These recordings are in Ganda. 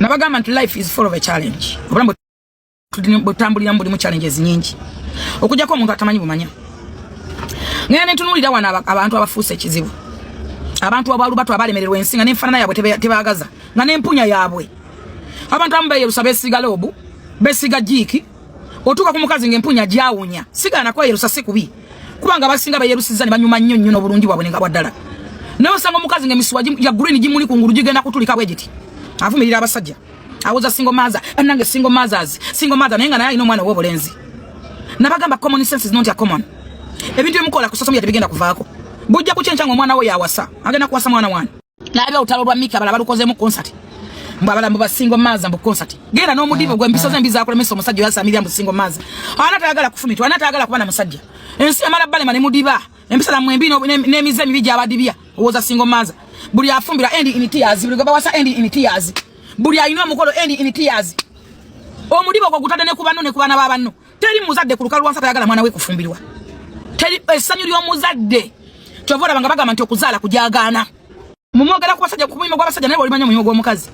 Nabagamba nti life is full of a challenge. Obulamu butambulira mu challenges nyingi. Okujjako omuntu atamanyi bumanya. Ngene ntunulira wana abantu abafuuse ekizibu. Abantu abalubatu abalemererwa ensinga n'enfaanana yabwe tebagaza. Nga n'empunya yabwe. Abantu ambe Yerusa besiga lobu, besiga jiki. Otuka ku mukazi ng'empunya gyawunya. Sigana kwa Yerusa sikubi. Kubanga abasinga ba Yerusiza ne banyuma nnyo n'obulungi bwabwe nga bwaddala. Nawe sanga omukazi ng'emisuwa ya green gimuli ku ngulu gigenda kutulika bwegiti. Avumirira abasajja. Awoza single mother, anange single mothers. Single mother nenga naye ino mwana w'obulenzi. Nabagamba common sense is not a common. Ebintu emukola ku social media tebigenda kuvaako. Bujja kuchencha omwana we yawasa. Agenda kuwasa mwana wana. Nabe utalo lwa Mika balaba lukoze mu concert. Mbabala mba single mother mu concert. Genda no mudivo gwe mbiso zembiza akole meso musajja yasa miliya mu single mother. Anatayagala kufumitwa, anatayagala kubana musajja. Ensi amala bale mane mudiba. Embisala mwembino n'emize mibijja abadibya. Owoza single mother. Buli afumbira end in tears. Buli gaba wasa end in tears. Buli ayino mukolo end in tears. Omudibo kwa gutade ne kubano ne kubana babanno. Teri muzadde ku lukalu wansa tayagala mwana we kufumbirwa. Teri esanyu lyo muzadde. Chovora bangabagamba nti okuzaala kujagana. Mumwogera kubasajja kumuyima kwa basajja naye olimanya muyima gwa mukazi.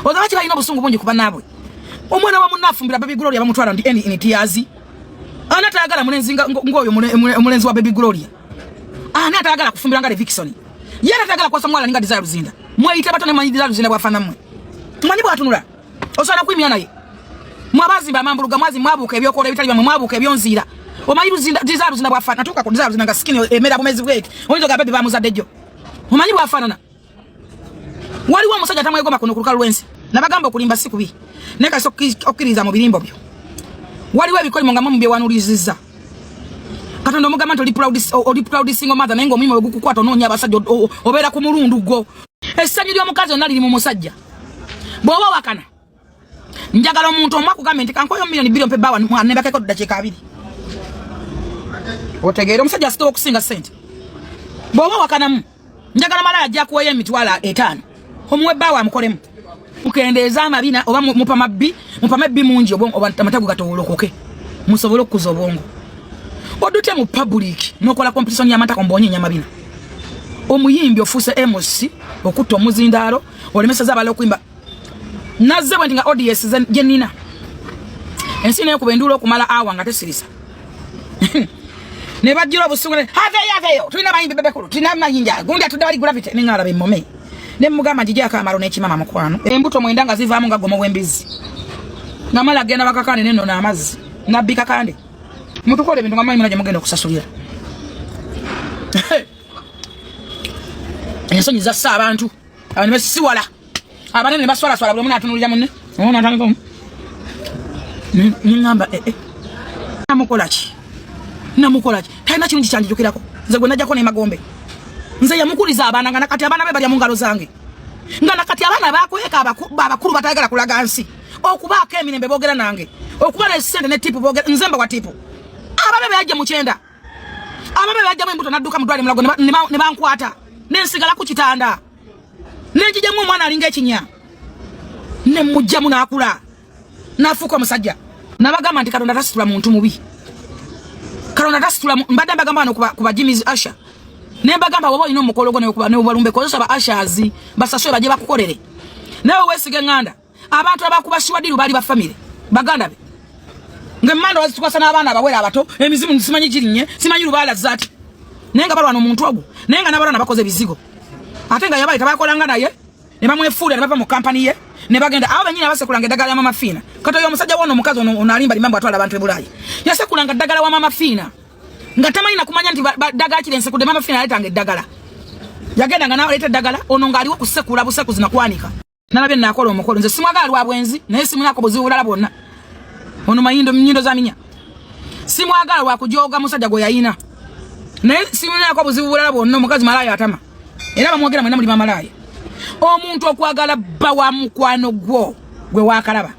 Ozabachi balina obusungu bungi kuba nabwe. Omwana wa munafumbira Baby Gloria bamutwala ndi end in tears. Anatayagala mulenzi ngoyo mulenzi wa Baby Gloria. Anatayagala kufumbira ngale Vixen. Yera atayagala kwa Samuel nga Desire Luzinda. Mweyite batone manyi Desire Luzinda bwafana mmwe. Tumanyi bwatunula. Osana kwimya naye. Mwabazimba amambuluga mwazi mwabuka ebyokola ebitali bamwe mwabuka ebyonzira. Omanyi Luzinda Desire Luzinda bwafana tuka ku Desire Luzinda nga skin emera bumezi bwete. Oyinza ga baby bamuzadde jjo. Omanyi bwafanana. Waliwo omusajja tamwegomba kuno ku lukalu lwensi. Nabagamba okulimba sikubi. Neka okiriza mu birimbo byo. Waliwo ebikolimo nga mu byewanulizizza. Katonda omugamba nti oli proud single mother naye ng'omulimu we gukukwata onoonya abasajja obeera ku mulundu gwo. Essanyu ly'omukazi onna liri mu musajja. Bw'oba wakana. Njagala omuntu omu akugambye nti kankoyo milioni bbiri ompe bbawa nebakeko ddakiika 2. Otegeera omusajja asitoowa okusinga ssente. Bw'oba wakanamu. Njagala malala ajja kuweeyo emitwalo 5. Omuwe bbawa amukolemu. Mukendeeza amabina oba mupama bbi mungi oba amatagu gatowolokoke. Musobole okukuza obwongo. Odute mu public nokola competition y'amatako mbonye nyamabina. Omuyimbi ofuuse MC okutta omuzindaalo olemeseza abale okuyimba. Nazze bwe nga audience jenina. Ensi nayo kubendulo okumala awa nga tesirisa. Ne bajjira obusungu haveyo tulina bayimbi bebekulu tulina mayinja gundi atudde bali gravity ningala bemmome. Ne mugamba njija akamalo n'ekimama mukwano. Embuto mwenda nga zivaamu nga gomo w'embizi. Namala agenda bakakane neno n'amazzi. Nabbi kakande. Mutukole bintu ngamanyi muna mugenda okusasulira. Ensonyi zassa abantu. Abantu besiwala. Abanene baswala buli omuntu atunulira munne. Ono atandika. Ningamba Namukola ki? Talina kintu kyanjijukirako. Nze gwe najjako n'emagombe. Nze yamukuliza abaana nga nakati abaana be balya mu ngalo zange. Nga nakati abaana bakweka abakulu batayagala kulaga nsi. Okubaako emirembe boogera nange. Okuba na ssente ne tipu boogera nzemba wa tipu. Ababe bajja mu kyenda. Ababe bajja mu embuto nadduka mu ddwaliro mulago ne bankwata. Nensigala ku kitanda. Nenjijjamu omwana alinga ekinya. Ne mujjamu n'akula. N'afuuka omusajja. Nabagamba nti Katonda tasitula muntu mubi. Katonda tasitula mbadde mbagamba wano kuba Jimmy's Asha. Ne mbagamba woba olina omukolo gwo ne obalumbe kozesa ba Ashers basaswe baje bakukolere. Nawe weesige nganda. Abantu abakuba shiwadiru bali ba family. Baganda be. Ngemmanda wazitukasa n'abaana abawera abato emizimu simanyi girinye simanyi lubala zati. Nenga balwana omuntu ogwo. Nenga n'abalwana bakoze bizigo. Ate nga yabaye tabakolanga naye ne bamwefuula ne bava mu company ye ne bagenda abo banyina basekulanga eddagala ya Mama Fina. Kato yo musajja wono omukazi ono alimba limambo atwala abantu e Bulaya. Yasekulanga eddagala wa Mama Fina. Nga tamanyi na kumanya nti daggala kirense kude Mama Fina aletanga eddagala. Yagenda nga nawe aleta eddagala ono ng'aliwo kusekula buseku zinakwanika. Nalabye nakola omukolo nze simwagala lwa bwenzi naye simunako buzibu bulala bwonna. Ono nnyindo za minya. Simwagala lwa kujoga musajja gwe yayina. Naye simunako buzibu bulala bwonna omukazi malaya atama. Era bamwogera mwena muli malaya. Omuntu okwagala bba wa mukwano gwo gwe wakalaba.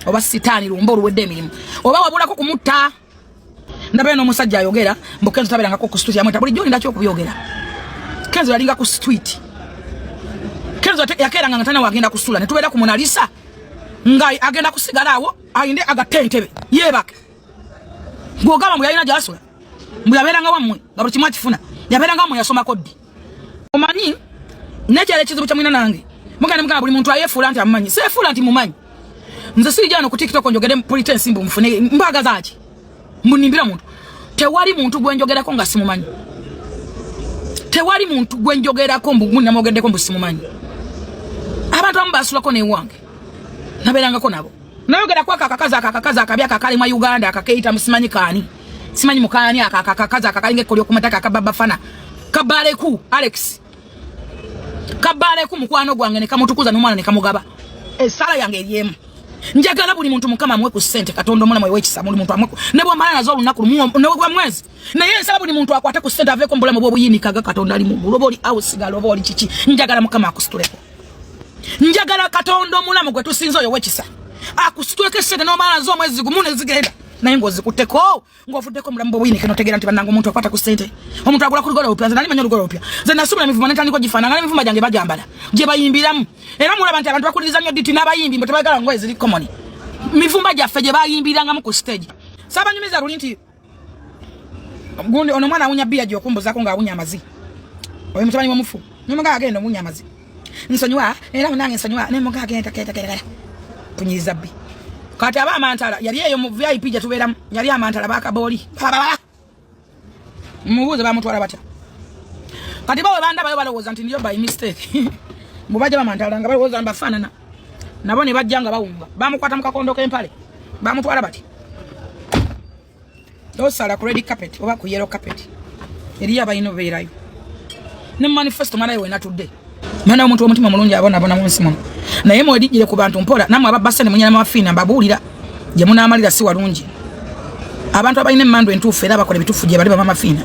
Oba sitaani lumbo oluwedde emirimu. Oba wabulako kumutta. Ndabe no musajja ayogera mbukenzo tabera ngako ku street yamwe tabuli joli ndacho okuyogera. Kenzo yalinga ku street. Kenzo yakera nga tana wagenda kusula ne tubera ku Monalisa. Ngai agenda kusigala awo ayinde agatentebe yebake. Ngogaba mu yalina jasula. Mbuyabera nga wamwe ngabuli kimwa kifuna. Yabera nga mu yasoma kodi. Omanyi nekyale kizibu kyamwina nange. Mugamba buli muntu ayefuula nti amumanyi. Sefuula nti mumanyi. Nze sijja no ku TikTok njogere pretense mbu mfune mbaga zaaki. Mbunimbira muntu. Tewali muntu gwenjogerako nga simumanyi. Tewali muntu gwenjogerako mbu munamogedeko mbu simumanyi. Abantu amubasulako ne wange. Naberangako nabo. Nayogera kwa akakaza akabya akakali mu Uganda akakeita musimanyi kaani. Simanyi mukani akakaza akakalinge kolyo kumataka akababa fana. Kabaleku Alex. Kabaleku mukwano gwange ne kamutukuza n'omwana ne kamugaba. Esala yange eryemu. Njagala buli muntu mukama amwe ku sente Katonda omwana mwe wekisa buli muntu amwe ne bwo mala nazo olunaku ne mwezi. Naye ensala buli muntu akwate ku sente aveko mbulamu bwo buyinikaga Katonda ali mu global house galo boli chichi. Njagala mukama akusituleko. Njagala Katonda omulamu gwe tusinzo oyo wekisa. Akusituleke sente n'omala nazo omwezi gumune zigenda. Naye ngozi kuteko ngofudeko mulamu bwo buyinike notegera nti banango muntu akwata ku sente. Omuntu agula ku lugola opya nali manyo lugola opya. Ze nasubira mivumo nantandiko gifana ngale mivumo jange bajambala. Je bayimbiramu. Era mulaba nti abantu bakuliriza nnyo diti n'abayimbi mbo tebagala ngoye ziri common. Mivumba jaffe je bayimbiranga mu ku stage. Saba nyumiza lulinti. Gundi ono mwana awunya bia gyo kumbuzako nga awunya amazi. Oyo mutabani wa mufu. Nyomuga agenda awunya amazi. Nsonyiwa era nange nsonyiwa ne muga agenda keta. Punyiza bi. Kati aba amantala yali eyo mu VIP je tuberamu yali amantala bakaboli. Mubuze bamutwala batya. Kati bawe banda bayo balowoza nti ndiyo by mistake. Mubaje bamantala nga balowoza mbafanana. Nabo ne bajjanga bawunga. Bamukwata mu kakondo k'empale. Bamutwala bati. Dosala ku red carpet oba ku yellow carpet. Eriya bayino beerayo. Ne manifesto mara yo natudde. Mana omuntu omutima mulungi abona munsi muno. Naye mu edijire ku bantu mpola namwe ababasa ne munyana mafina mbabulira je muna amalira si walungi. Abantu abayine mmando entufu era bakola bitufu je bali mama fina.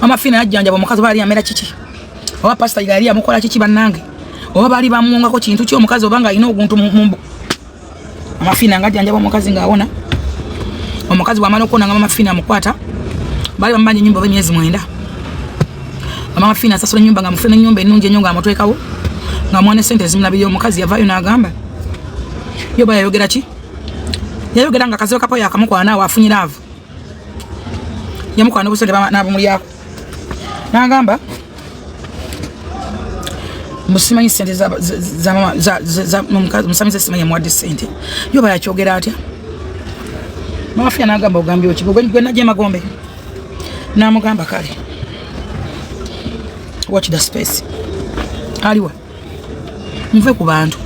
Mama fina ajjanja bomukazi bali amera chichi. Oba pastor yali amukola chichi bannange. Oba bali bamunga ko kintu kyo omukazi obanga alina oguntu mumbu. Mama fina ngajjanja bomukazi ngaawona. Omukazi wamana okona nga mama fina mukwata. Bali bambanje nyumba b'emyezi 9. Mama fina sasula nyumba nga mufuna nyumba enunje nyonga amotwekawo. Nga mwane sente zimnabiri omukazi yavayo n'agamba. Yo bayayogera ki? Yayogera nga kazo kapo yakamukwana nawe afunyira avu. Yamukwana obusente n'abumuli yako. N'agamba musimanyi sente za mama za omukazi musamise simanyi mwadde sente. Yo bayakyogera atya? Mama fia n'agamba ogambye oki gwe najje magombe. N'amugamba kale. Watch the space. Aliwa. Mve ku bantu.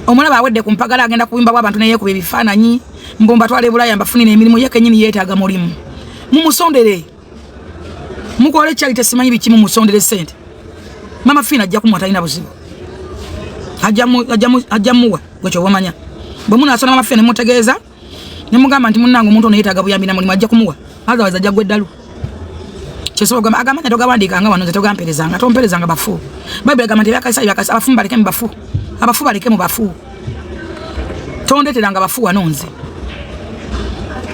Omulaba awedde ku mpagala agenda kuwimba abantu naye ku bifaananyi. Mbomba twale bulaya mbafunira emirimu yake nyini yeetaaga mulimu. Mumusondere. Mukole charity simanyi biki mumusondere sente. Mama fina ajja kumwata ina buzibu. Ajamuwa gwecho wamanya. Bwe muna asona mama fina mutegeeza. Nemugamba nti munnango omuntu ono yeetaaga buyambi na mulimu ajja kumuwa. Otherwise ajja gweddalu. Cheso gamba agamanya togabandika nga wano togamperezanga tomperezanga bafu. Bible gamba tebakasa yakasa abafu baleke mu bafu. Abafu baleke mu bafu. Tondeteranga bafu wanonze.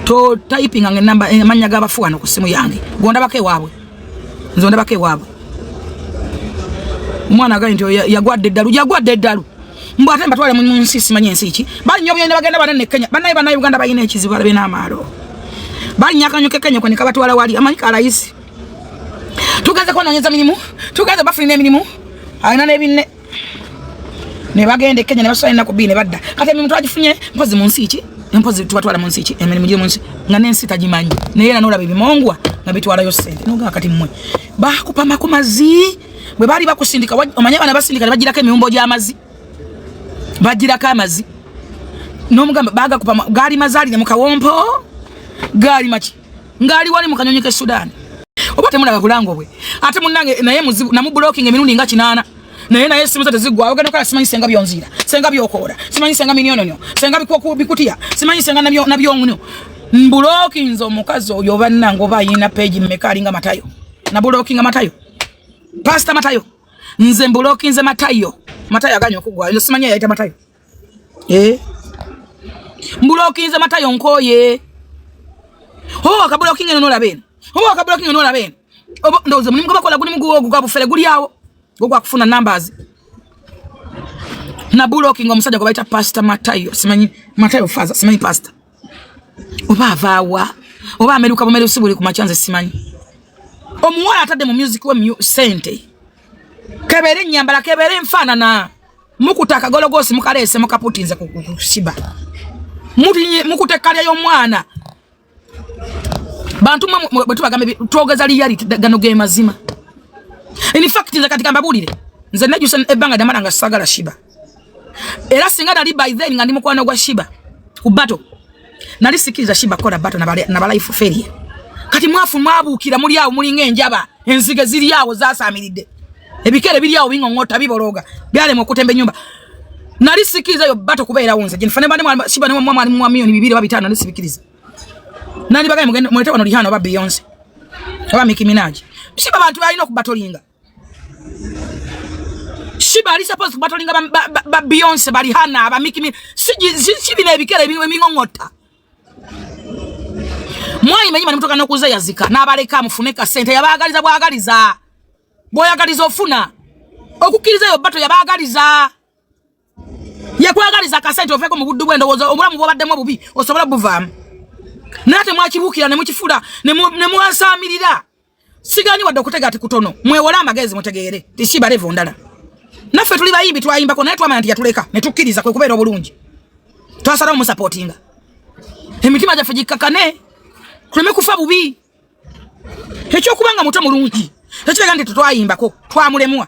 To typing nga namba amanya ga bafu wano ku simu yange. Gonda bake waabwe. Nzonda bake waabwe. Mwana gali nti yagwadde eddalu. Mbu ate mbatwale mu nsi simanyi ensi ki. Bali nyo byenda bagenda banane Kenya. Banayi Uganda bayina ekizibu alabe n'amaalo. Bali nyakanyoke Kenya kwa nikabatwala wali amanyika rais. Tugaze kwa nonyeza minimu. Tugaze bafine minimu. Aina nebinne. Ne bagende Kenya ne basayina ku bine badda. Kati muntu agifunye mpozi mu nsi ki. Mpozi tubatwala mu nsi ki. Emirimu gye mu nsi. Nga nensi tagimanyi. Ne yera nola bibimongwa nga bitwala yo sente. Noga kati mmwe. Bakupa makumazi. Bwe bali bakusindika omanya bana basindika bagirako emiwumbo gy'amazi. Bagirako amazi. N'omugamba baga kupa gali mazali ne mukawompo. Gali machi. Ngali wali mukanyonyeke Sudan. Obate mulaga kulango bwe. Ate munnange naye muzibu namu blocking emirundi nga 8. Naye simu zote zigwa. Ogenda kala simanyi senga byonzira. Senga byokora. Simanyi senga minyono. Senga bikutia. Simanyi senga nabyo ngono. Blocking zo mukazi oyo bannango bayina page mmekali nga Matayo. Na blocking Matayo. Pastor Matayo. Nze blocking ze Matayo. Matayo aganyo kugwa. Ile simanyi yaita Matayo. Blocking ze Matayo nkoye. Akablocking eno labene. Akablocking eno labene. Ndoze mulimu bakola guli muguwo ogwabufere guli yawo. Gwa kufuna numbers. Na blocking omusajja gwa baita Pastor Matayo. Simanyi Matayo faza, simanyi pastor. Oba avawa. Oba ameruka bomere usubuli ku machanze simanyi. Omuwala atadde mu music we sente. Kebere nyambala kebere mfanana. Mukutaka gologosi mukalese mukaputinze kushiba. Mukutekalya y'omwana. Bantu bwetu bagambe twogeza reality gano ge mazima. In fact nze katika mbabulire nze najuse ebanga damaranga sagala shiba. Era singa nali by then nga ndi mukwano gwa shiba ku battle. Nali sikiriza shiba kola battle na life failure. Kati mwafu mwabukira muri awo muri ngenjaba enzige ziri yawo zasamiridde. Ebikere biri yawo bingongota biboroga. Byale mu kutembe nyumba. Nali sikiriza yo battle kubeera wonze. Jinfane bane shiba ne mwali mu milioni 2 2 5 nali sikiriza. Nali bagaye mugende mulete wano lihano ba Beyonce. Aba Nicki Minaj. Shiba bantu balina okubatolinga. Shiba ali suppose kubatolinga ba Beyonce bali hana aba Nicki Minaj. Shibi na ebikere biwe mingongota. Mwayi manyima mtoka nokuza yazika na abaleka mufuneka sente yabagaliza bwagaliza. Boyagaliza ofuna. Okukiriza yo bato yabagaliza. Yakwagaliza kasente ofeko mu buddu bwendo wozo omulamu bwabaddemu bubi osobola buvamu. Nate mwakibukira ne mukifula ne mwasamirira. Sigani wadde okutega ati kutono. Mwewola amagezi mutegeere. Tishiba levo ndala. Naffe tuli bayimbi twayimba ko naye twamanya nti yatuleka ne tukkiriza kwe kubeera obulungi. Twasalawo mu supportinga. Emitima gyaffe gikkakane. Kuleme kufa bubi. Ekyo kubanga muto mulungi. Ekirega nti twayimba ko twamulemwa.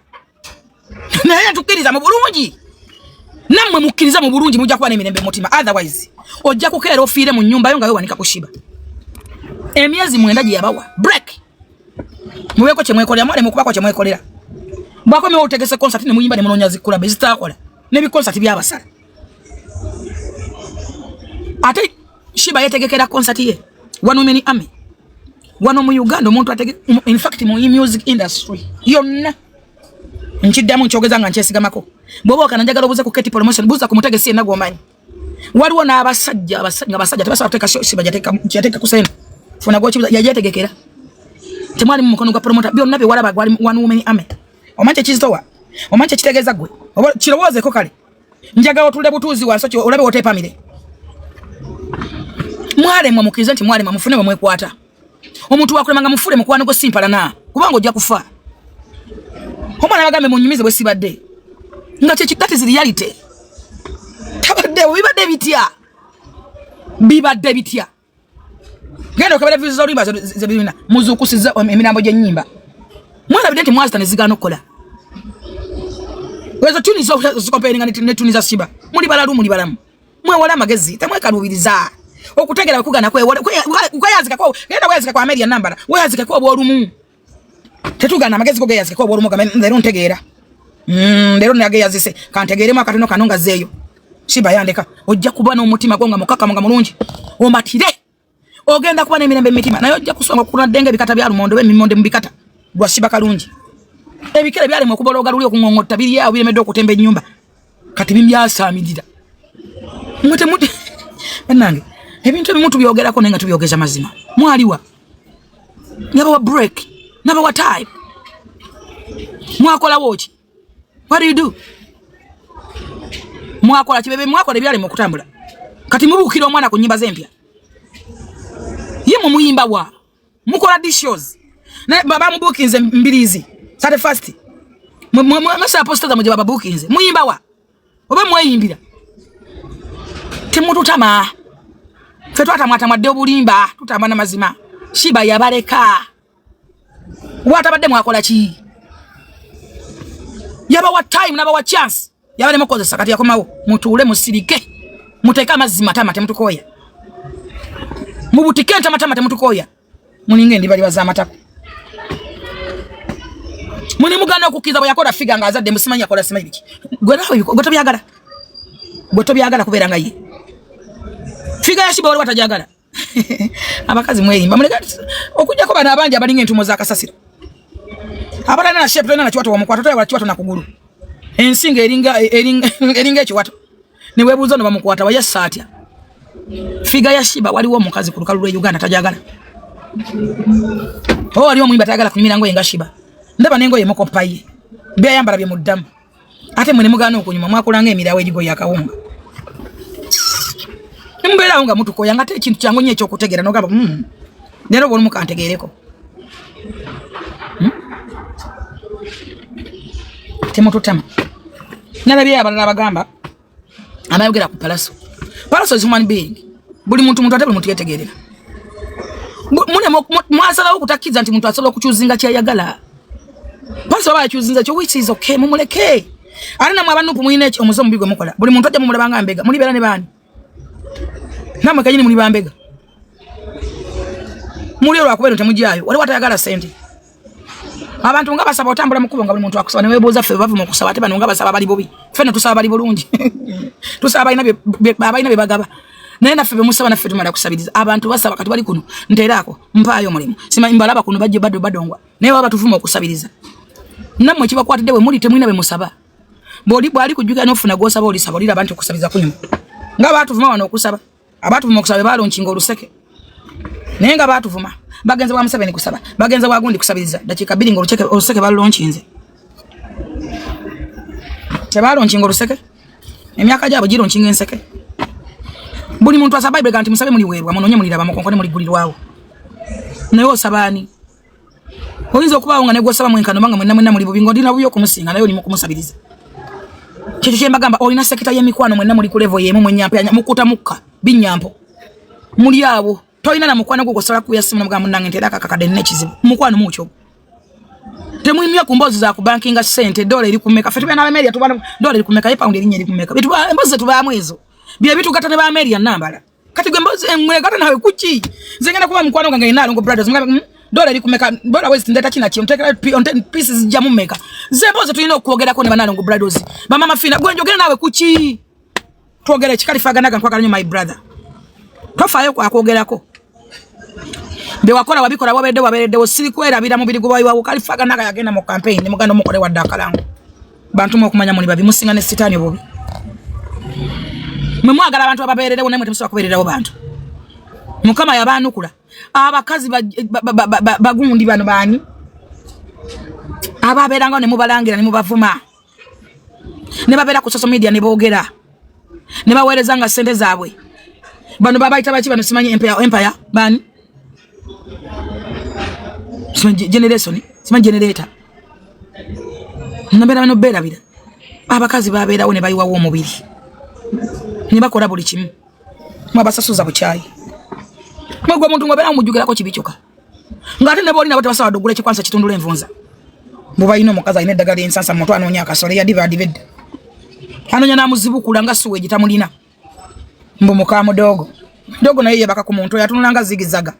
Naye tukkiriza mu bulungi. Namwe mukkiriza mu bulungi mujja kuba n'emirembe mutima. Otherwise ojja kukeera ofiire mu nnyumba yo nga wewanika kushiba. Emyezi 9 gye yabawa break. Muweko kye mwekolera mwale mukubako kye mwekolera. Bwako mewo otegese concert ne muyimba ne munonya zikula bezitakola. Ne bi concert byabasala. Ate shiba yetegekera concert ye. Wano meni ame. Wano mu Uganda omuntu atege in fact mu music industry. Yonna. Nchiddamu nchogeza nga nkyesigamako. Bwoba okananjagala obuze ku Keti promotion buza ku mutegesi ye nagwo manyi. Waliwo n'abasajja tebasobola kuteeka shiba yateeka kusena. Funa gwo kibuza yajetegekera. Temwali mu mukono gwa promoter byonna bye walaba gwali wano meni ame. Omanje kizitowa. Omanje kitegeeza gwe. Oba kirowoozeko kale. Njagala otule butuuzi wanso kyo olabe otepamire. Mwale mwa mukiriza nti mwale mufune mwe mwekwata. Omuntu wakulemanga mufule mukwano go simpala na kubanga ojja kufa. Omwana bagambe munyumize bwe sibadde. Nga kye that is reality. Tabadde bibadde bitya. Genda okabera views zo limba zebina muzukusiza emirambo gye nyimba. Mwana bidenti mwazita ne zigano kola. Wezo tuni zo comparing ne tuni za shiba. Muli balalu muli balamu. Mwe wala magezi tamwekalubiriza. Okutegera kugana kweyazika kwa genda kweyazika kwa Ameria nambara weyazika kwa bwolumu tetugana magezi ko geyazika kwa bwolumu kama ndero ntegeera ndero nageyazise kantegeere makatono kanonga zeyo shiba yandeka ojja kuba no mutima gonga mukaka nga mulungi omatire ogenda kuba n'emirembe mitima nayo ojja kusonga kuna denge bikata bya lumondo be mimonde mbikata gwa shiba kalungi ebikere byale mu kubologa luli okungongota biri yawo biremedde okutemba ennyumba kati bimyasamirira muti banange ebintu ebimu tubyogerako nenga tubyogeza mazima mwaliwa naba wa break naba wa time mwakola woki what do you do mwakola kibebe mwakola ebyali mu kutambula kati mubukira omwana ku nyimba zempya ye mu muyimba wa mukola dishes na baba mubukinze mbilizi 31st mwasa posters mu baba bukinze muyimba wa oba mweyimbira temutu tama Fetwata mwatamwadde obulimba tutambana mazima shiba yabaleka watabadde mwakola ki yaba wa time naba wa chance yabale mukozesa kati yakomawo mutuule musirike muteka mazima tamate mutukoya mubutike tamate mutukoya muninge ndi bali baza matako muni mugana okukiza bwe yakola figa nga azadde musimanya akola similiki gwe nawe gotobyagala kubeera nga ye figa ya shiba wali watajagala abakazi mweyimba muleka okujja ko bana abanja abalinga entumo za kasasira abalana na shape tena na chiwato wa mukwato toya chiwato na kugulu ensinga eringa chiwato ni webuzo no bamukwata wa yasatya figa ya shiba wali wo mukazi kulukalu lwe Uganda tajagala wali wo mwimba tajagala kunyimira ngo yenga shiba ndaba nengo ye moko paye bya yambala bye muddamu ate mwene mugana okunyuma mwakulanga emirawe ejigo yakawunga mbera nga mutu ko yanga te kintu kyangu nye ekyokutegera no gaba nero bolu mukantegereko temututama nalabye abalala bagamba amayogera ku Palaso. Palaso is human being. Buli muntu ate buli muntu yetegerera. Mune mwasalawo kutakiza nti muntu asobola okukyuzinga kyayagala. Palaso baba yakyuzinza kyo which is okay mumuleke. Alina mu abanupu muyina ekyo omuzo mubigwe mukola. Buli muntu ajja mumulabanga mbega. Muli bera ne bani. Namwe kanyini muli bambega. Muli olwakubera temujjayo. Wali watayagala sente. Abantu nga basaba otambula mukubo nga buli muntu akusaba ne weboza ffe bavu mu kusaba ate bano nga basaba bali bobi. Fene tusaba bali bulungi. Tusaba ina be bagaba. Naye naffe be musaba naffe tumala kusabiriza. Abantu basaba kati bali kuno nteerako mpaayo mulimu. Sima imbalaba kuno bajje badongwa. Naye baba tuvuma okusabiriza. Namwe kibakwatidde we muli temwina be musaba. Boli bwali kujjuka n'ofuna gwosaba oli saba olira abantu okusabiriza kunyuma. Nga batuvuma wano okusaba. Abatuvuma okusaba balonkinga oluseke. Naye nga batuvuma. Bagenza bwa Museveni kusaba. Bagenza bwa gundi kusabiriza. Dakika 2 ngo oluseke balonkinze. Tebalonkinga oluseke. Emyaka gyabo gironkinga enseke. Buli muntu asaba Bible ganti musabe muli weerwa munonye muliraba mukonkone muli gulirwawo. Naye osabani. Oyinza okubawo nga ne gwosaba mwenkano banga mwenna muli bubingo ndina buyo kumusinga naye oli mukumusabiriza. Kyecho kyemba gamba olina sekita y'emikwano mwenna muli ku level yemu mwenyampa mukuta mukka binyampo. Muli awo. Toyina na mukwano gwo gosala ku yasimu namugamba nange ntera kakakade nekizibu. Mukwano mucho. Temuimya ku mbozi za ku bankinga sente dola eri kumeka. Fetube na Ameria tubana dola eri kumeka pound eri nyeri kumeka. Bitu mbozi tuba mwezo. Bia bitu gata ne ba Ameria nambala. Kati gwe mbozi mwe gata nawe kuchi. Zengena kuba mukwano gange inalo ngo brothers mga dola eri kumeka dola wezi ndeta kina chi mtekera on 10 pieces jamu meka. Zembozi tulina okuogera ko ne banalo ngo brothers. Ba mama fina gwenjogera nawe kuchi. Tuogere chikalifaga naga nkwaka my brother. Tofayo kwa kuogerako. Be wakola wabikola wabedde osiri kwera bira mubiri gwayi wa ukalifaga naga yagenda mu campaign muganda mukole wa dakalango bantu mu kumanya muli babi musinga ne sitani bobi mwagala abantu ababerere wona mwe kubererawo bantu mukama yabanukula abakazi bagundi bano bani ababeranga ne mubalangira ne mubavuma ne babera ku social media ne boogera ne bawereza nga sente zaabwe bano babaita bachi bano simanyi empire bani generation simanyi generator nabera bano bera bira abakazi babera one bayiwa wo mubiri ne bakola buli kimu mwabasasuza buchayi mwagwa muntu ngobera mujugera ko kibichuka ngate ne boli na bataba sawa dogule kikwansa kitundule envunza mubayino mukaza ine dagali ensansa moto anonya akasole ya diva divid anonya na muzibu kulanga suwe gitamulina mbo muka mudogo dogo na yeye baka ku muntu yatunulanga zigizaga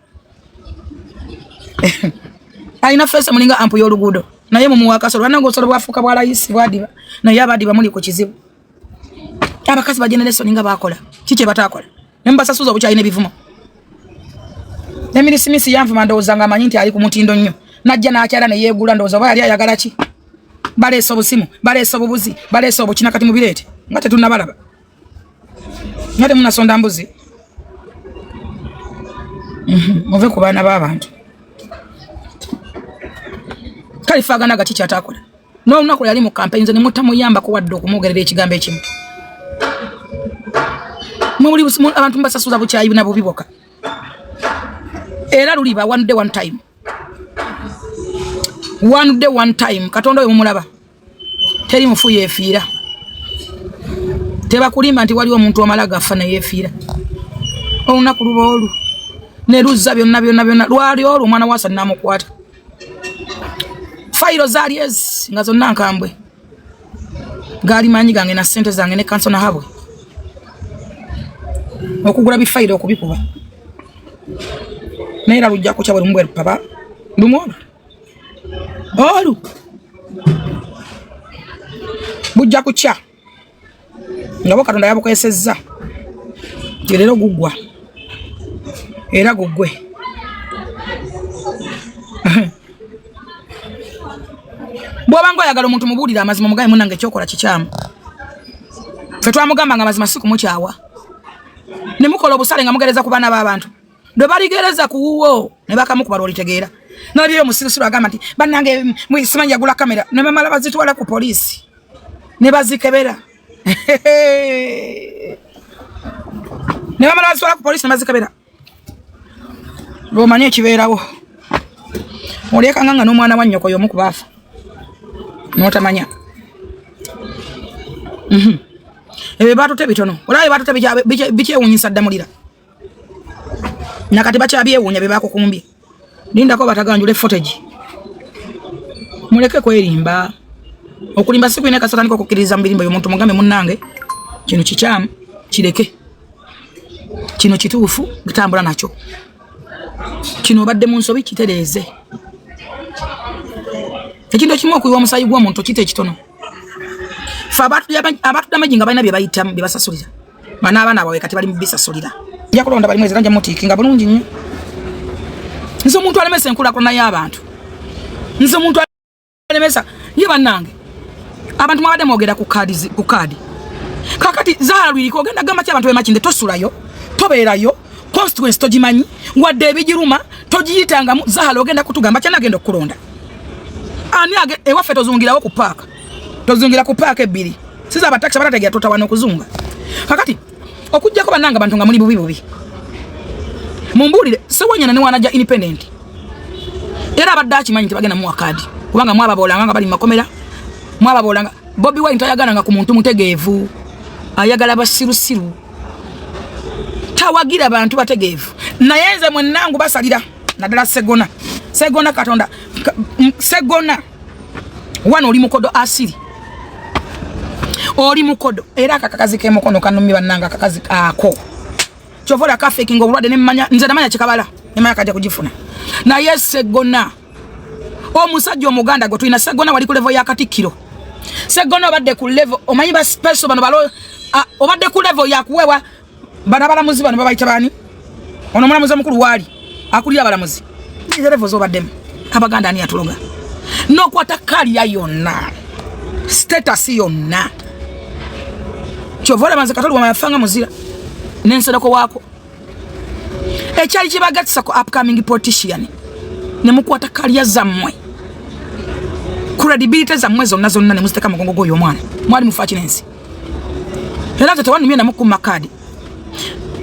aina fese mulinga ampu y'olugudo naye mu muwakasolo banango solo bwafuka bwa rais bwadiba na yabadiba muli ku kizibu abakazi ba generation nga bakola kike batakola nemba sasuza bucha ine bivumo nemiri simisi yanfu mandoza nga manyinti ali ku mutindo nnyo najja na akyala ne yegula ndoza bwa ali ayagala ki baleso busimu baleso bubuzi baleso bukina kati mubirete ngate tunabalaba ngate munasonda mbuzi move ku bana b'abantu kalifaga naga kicha atakola no unako yali mu campaigns ne mutamuyamba ko wadde okumugerera ekigambo ekimu muri abantu mbasasuza buchayi na bubiboka era luliba one day one time katondo yomulaba teri mufu yefiira teba kulimba nti waliwo omuntu omalaga afana yefiira olunaku luba olu ne luzza byonna lwali olwo omwana wasa namukwata fairo zalies nga zonna nkambwe gali manyi gange na sente zange ne kansona habwe okugula bifairo okubikuba nera lujja kucha bwe mbwe papa lumona olu bujja kucha ngabo katonda yabo kwesezza girero gugwa era gugwe bwobango yagala omuntu mubulira amazima mugaye munange kyokola kikyamu fetwa mugamba nga amazima siku mukyawa ne mukola obusale nga mugereza ku bana b'abantu ndo baligereza kuwo ne bakamukuba lolitegeera naliyo musirusiru agamba nti banange mwisimanya yagula kamera ne mama bazitwala ku polisi ne bazikebera ne mama bazitwala ku polisi ne bazikebera romanye kibeerawo oleka nganga n'omwana wa nnyoko y'omu kubafa notamanya ebe bato tebitono olaye bato tebija biche unyisa damulira nakati bacha abyewunya bebako kumbi linda ko bataganjule footage muleke kwerimba okulimba siku ine kasatani ko kukiriza mbirimba yo muntu mugambe munnange kino kichamu kireke kino kituufu gitambula nacho kino badde munsobi kitereze ekindo kimu okuyiwa omusayi gw'omuntu kite ekitono fa abantu damajinga balina bye bayitamu bye basasulira bana abana bawe kati bali mu bisasulira nja kulonda bali mwezi nanja mutikinga bulungi nnyo nzo omuntu alemesa enkulaakulana y'abantu nzo omuntu alemesa ye bannange abantu mwabadde mwogera ku kaadi kakati Zahara Lwiriko ogenda gamba ki abantu bemakinde tosulayo tobeerayo constituency togimanyi wadde ebigiruma togiyitangamu Zahara ogenda kutugamba kyanagenda okukulonda ani ewaffe tozungirawo ku paaka tozungira ku paaka ebbiri siza abatakisi batategera totawana okuzunga kakati okujjako bannanga abantu nga muli bubi mumbuulire sewanyana ne wanaja independent era abadde akimanyi nti bagenda muwa kaadi kubanga mwababoolanga nga bali mu makomera mwababoolanga Bobi Wine tayagalanga ku muntu mutegeevu ayagala basirusiru tawagira abantu bategeevu naye nze mwennangu basalira naddala segona katonda segona wano oli mukodo asiri oli mukodo era akakazi kemukono kanumi bannanga akakazi ako chovola ka faking obulwadde nemmanya nze namanya kikabala nemanya kajja kugifuna naye segona omusajja omuganda gwe tulina segona wali ku level ya Katikkiro segona obadde ku level omanyi ba special bano balo obadde ku level ya kuwewa bana balamuzi bano babayita bani ono mulamuzi mukulu wali akulira balamuzi ni level zo baddemu abaganda ani atuluga no kwata kali ya yonna status yonna chovola manze katolu wamafanga muzira nensedako wako ekyali kibagatisa ko upcoming politician ne mukwata kali ya zammwe credibility zammwe zonna ne muziteka mugongo goyo mwana mwali mufakinensi era tetawanu mye namuku makadi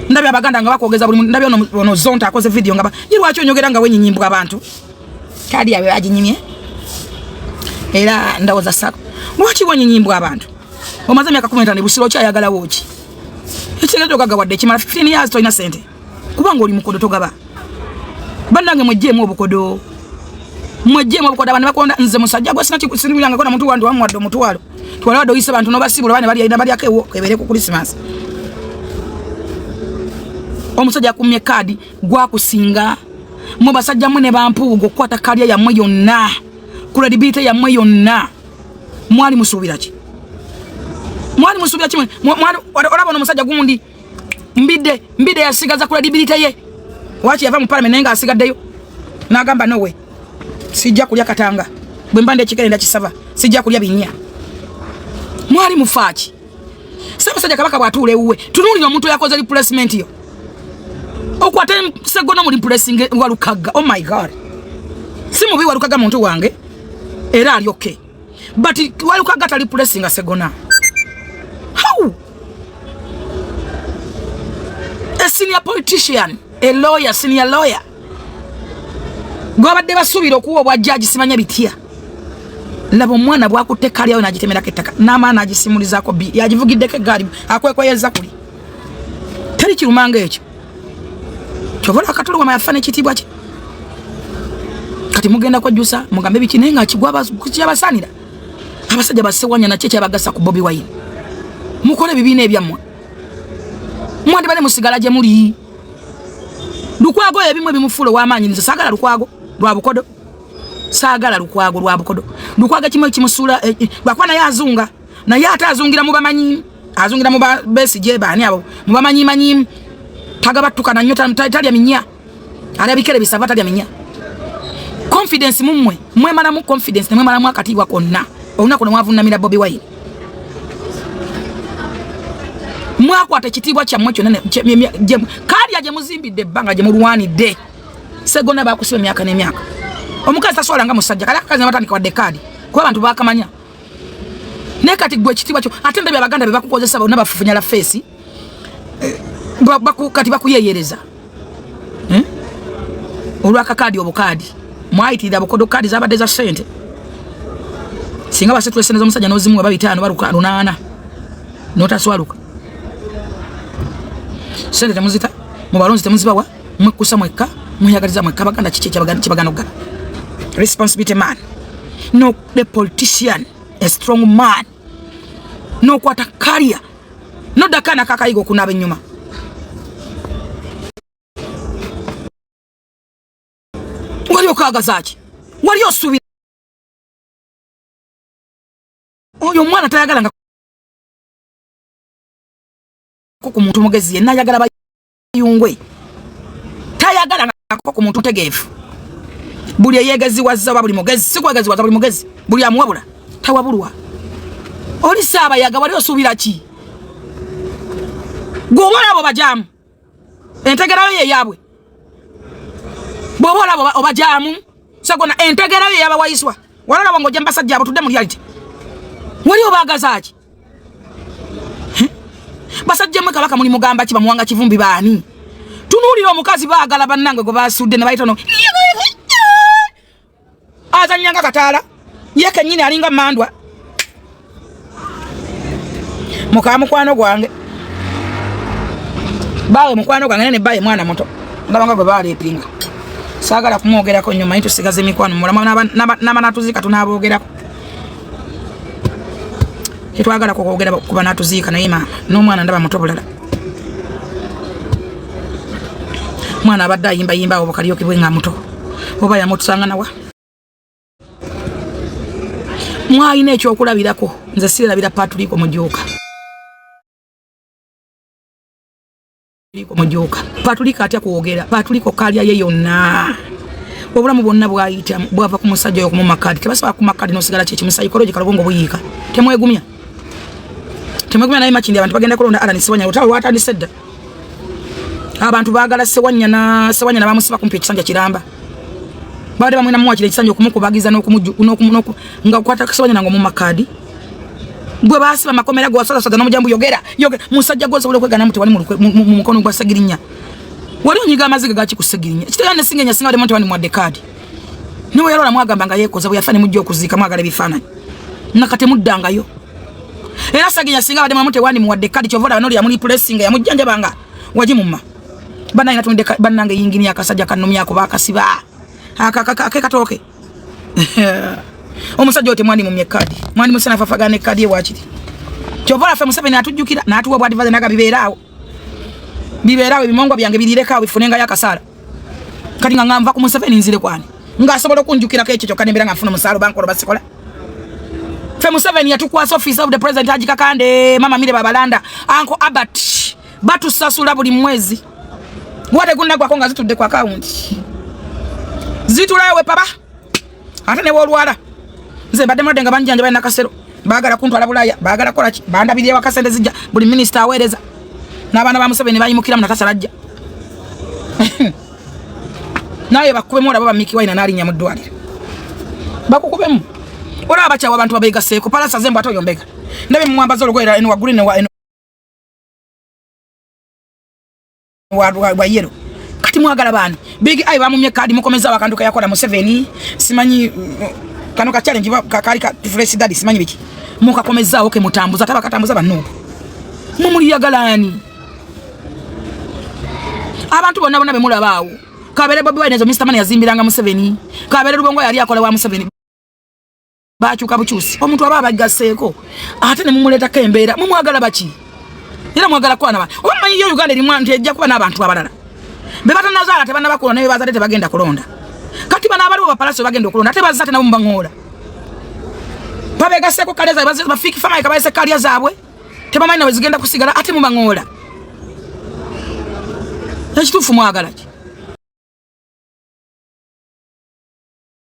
ndabi abaganda nga bakogeza buli ndabi ono zonta akoze video ngaba yirwacho nyogera nga wenyinyimbuka abantu kadi yabe aginyimye era ndawoza sako lwaki wenyinyimbuka abantu omaze myaka 15 busiro kya yagala woki ekirezo gaga wadde kimala 15 years to innocent kubanga oli mukodo togaba bandange mwejjemu obukodo abantu bakonda nze musajja gwa sina kisinulanga kona muntu wandu wamwaddo mutwalo twala wado yise bantu no basibula bane bali ayina bali akewo kebere ku Christmas omusajja kumye kadi gwa kusinga mu basajja mune bampugo kwata kali ya mwe yonna credibility ya mwe yonna mwali musubira ki mwali olaba no musajja gundi mbide yasigaza credibility ye wachi yava mu parliament nenga asigaddeyo nagamba nowe sijja kulya katanga bwe mbande ekigenda kisava sijja kulya binya mwali mufaaki musajja kabaka bwatuule uwe tunulira omuntu yakoze replacement yo okwate segona mu replacing Walukaga oh my god si mubi Walukaga muntu wange era ali okay but Walukaga ta replacing segona how a senior politician a lawyer senior lawyer gwabadde basubira okuwa bwa judge simanya bitya labo mwana bwakuteka lyayo nagitemera ketaka n'amaana agisimulizaako bi yagivugiddeko gari akwekweyeza kuli teri kirumanga ekyo kyovola akatulu wamafane kitibwa ki kati mugenda kujjusa mugambe bikinenga kigwaba kukiyabasanira abasajja basewanya na cheche abagasa ku Bobi Wine mukole bibine ebyamwe mwandi bale musigala je muri lukwago ebimwe bimufulo wamanyi nze sagala lukwago lwa bukodo sagala lukwago lwa bukodo lukwaga kimwe kimusula bakwana yazunga na yata azungira mu bamanyi azungira mu besi je bani abo mu bamanyi manyi tagaba tukana nyota mtali ya minya alabikere bisavata ya minya confidence mumwe mana mu confidence mwe mana mu akati wakonna ona kono mwavunamira Bobi Wine mwakwata kitibwa kya mwecho nene kali aje muzimbidde banga je mulwanidde segona bakusibe myaka n'emyaka omukazi tasola nga musajja kala kazi abatandika wadde kadi kwa abantu bakamanya nekati gwe kitibwa kyo atende bya baganda bebakukozesa bonna bafufunyala face kati bakuyeyereza olwaka kadi obukadi mwaitira bukodo kadi zabadde za sente singa basetwe seneza omusajja nozimu babitano baruka lunana notaswaluka sente temuzita mu balonzi temuzibawa mwekusa mweka muyagaliza mweka baganda kiki kibagano gala responsibility man no the politician a strong man no kwata career no dakana kakayigo kunaba nyuma wali okagazaaki wali osubi oyo mwana tayagala nga ku muntu mugezi yenna ayagala bayungwe tayagala nga ku muntu tegeefu buli yegeziwazza buli mugezi sikwegeziwazza buli mugezi buli amuwabula tawabulwa oli saaba yaga wali osubira ki gobola abo bajamu entegerayo ye yabwe bobola abo obajamu sagona entegerayo yaba wayiswa wala wango jamba sajja abo tudde mu reality wali obagazaaki basajja mwe kabaka muli mugamba kiba muwanga kivumbi baani tunulira omukazi baagala bannange go basudde ne bayitono azanyanga kataala yeke nyine alinga mandwa mukwano gwange bawe mukwano gwange ne baye mwana muto ndabanga gwe baale epinga sagala kumwogerako nyuma into sigaze mikwano mulama n'abanatuzika tunaboogerako kitwagala kwogera kuba natuzika naye mama n'omwana ndaba muto bulala mwana abadde ayimba obukaliyo kibwe nga muto oba yamutusanga nawa mwayina ekyokulabirako nze sirabira patuliko mujuka patulika atya kuwogera patuliko kalya ye yonna obulamu bwonna bwayita bwava ku musajja oyo ku mumakadi tebasaba ku makadi nosigala kyekimu psychological obwongo buyiika temwegumya naye makindi abantu bagenda kulonda Allan Sewanya utawe watandise dda abantu baagala Sewanya na bamusiba kumpi ekisanja kiramba baade bamwina muwakira ekisanja okumukubagiza nga kwata Sewanya nango mu makadi gwe basiba makomera gwa sosa n'omujambu yogera musajja gwe sobole kwegana muti wali mu mukono gwa Sagirinya wali onyiga amaziga gachi kusegirinya kitayane singenya singa wali muntu wani mwadde kadi niwe yalola mwagamba nga yekoza buyafane mujjo okuzika mwagala bifananyi nakate muddangayo era Sagirinya singa wali muntu wani mwadde kadi chovola banoli ya muli pressing ya mujjanja banga wajimumma bana ina tunde banange yingini akasajja kanomya ko bakasiba akekatoke omusajja ote mwani mumye kadi mwani musana fafagane kadi ewachiri chovola fe Museveni atujjukira natuwa bwati vaze naga biberaawo bimongwa byange birireka bifunenga yakasala kati nga ngamva ku Museveni nzire kwani ngasobola kunjukira ke ekyo kanembera ngafuna musalo bankolo basikola fe Museveni yatukwasa office of the president ajika kande mama mire babalanda anko Abat batu sasula buli mwezi wate kunna kwa konga zitudde kwa account zitulawe paba ate ne wolwala nze badde madenga banjanja bana kasero bagala kuntwala bulaya bagala kola ki banda bidye wakasende zijja buli minister awereza n'abaana ba Museveni bayimukira mu nakasarajja naye bakubemu olaba bamiki waina nalinya mu ddwaliro bakukubemu olaba abakyawa abantu babeegaseeko palasa zembu ate oyombeka ndabe mumwambaza olugwera eno waguli ne wa yero kati mwagala bani big ai bamumye kadi mukomeza wakanduka yakola Museveni simanyi kano ka challenge kali ka fresh daddy simanyi biki mukakomeza oke mutambuza tabakatambuza banno mumuli yagalani abantu bonna be mulabaawo kabere Bobi Wine ezo Mr. Man yazimbiranga Museveni kabere Lubongo yali akola wa Museveni bachuka buchusi omuntu ababa gaseeko ate ne mumuleta kembera mumwagala baki era mwagala kwana ba omanyi yo Uganda limwa ntejja kuba n'abantu abalala be batanazaala tebana bakola naye bazate tebagenda kulonda kati bana abali bapalaso bagenda okulonda ate bazate nabo mbangola babegaseeko kaleza bafiki fama ikabaise kalya zaabwe tebamanyi nawe zigenda kusigala ate mbangola ekituufu mwagala ki